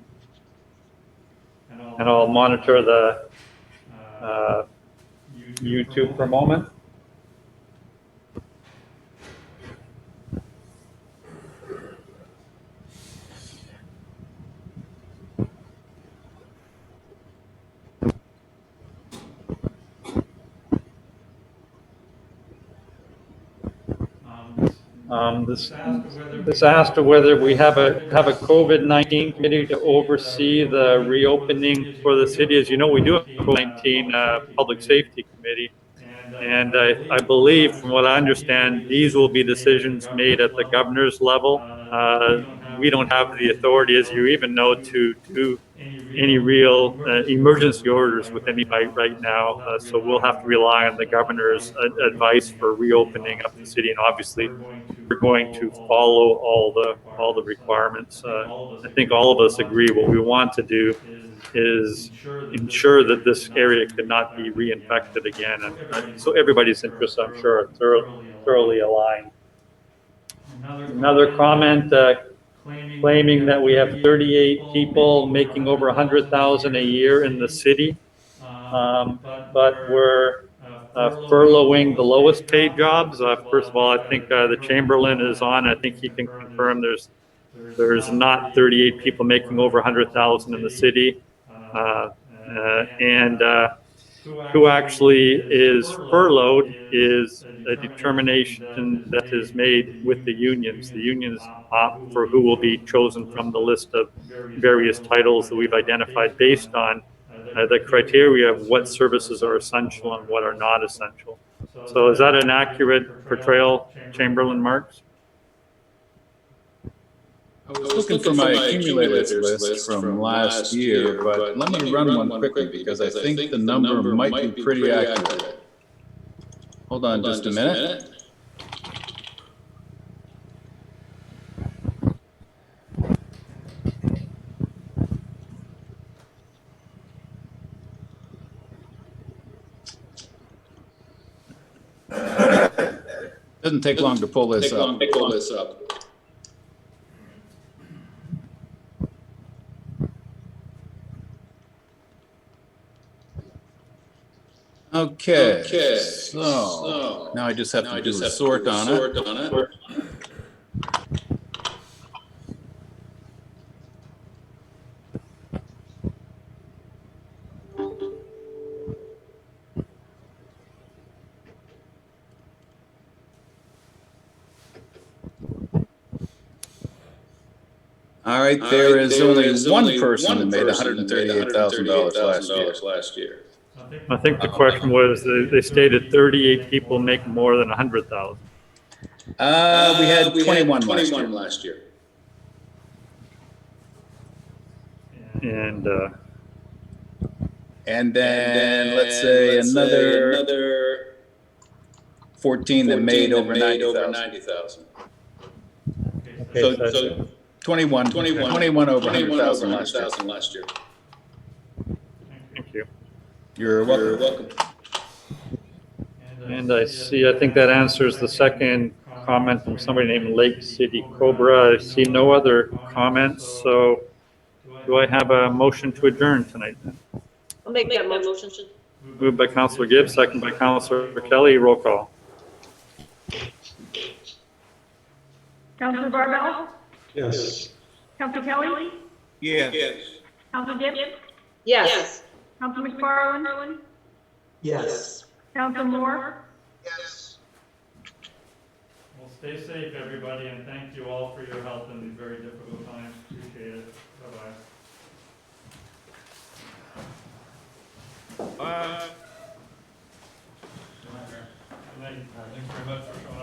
And I'll monitor the YouTube for a moment. This asked whether we have a COVID-19 committee to oversee the reopening for the city. As you know, we do have a COVID-19 public safety committee, and I believe, from what I understand, these will be decisions made at the governor's level. We don't have the authority, as you even know, to do any real emergency orders with anybody right now. So we'll have to rely on the governor's advice for reopening up the city, and obviously we're going to follow all the requirements. I think all of us agree what we want to do is ensure that this area could not be reinfected again, and so everybody's interests, I'm sure, are thoroughly aligned. Another comment, claiming that we have 38 people making over 100,000 a year in the city. But we're furloughing the lowest paid jobs. First of all, I think the Chamberlain is on. I think he can confirm there's not 38 people making over 100,000 in the city. And who actually is furloughed is a determination that is made with the unions. The unions opt for who will be chosen from the list of various titles that we've identified based on the criteria of what services are essential and what are not essential. So is that an accurate portrayal, Chamberlain Marks? I was looking for my accumulators list from last year, but let me run one quickly because I think the number might be pretty accurate. Hold on just a minute. Doesn't take long to pull this up. Okay, so now I just have to do a sort on it. All right, there is only one person that made $138,000 last year. I think the question was, they stated 38 people make more than 100,000. We had 21 last year. And then let's say another 14 that made over 90,000. Okay, So 21 over 100,000 last year. Thank you. You're welcome. And I think that answers the second comment from somebody named Lake City Cobra. I see no other comments, so do I have a motion to adjourn tonight then? I'll make that motion. Moved by Councilor Gibbs, second by Councilor Kelly, roll call. Councilor Barbell? Yes. Councilor Kelly? Yes. Councilor Gibbs? Yes. Councilor McFarland? Yes. Councilor Moore? Yes. Well, stay safe, everybody, and thank you all for your help in these very difficult times. Appreciate it. Bye-bye. Thanks very much for showing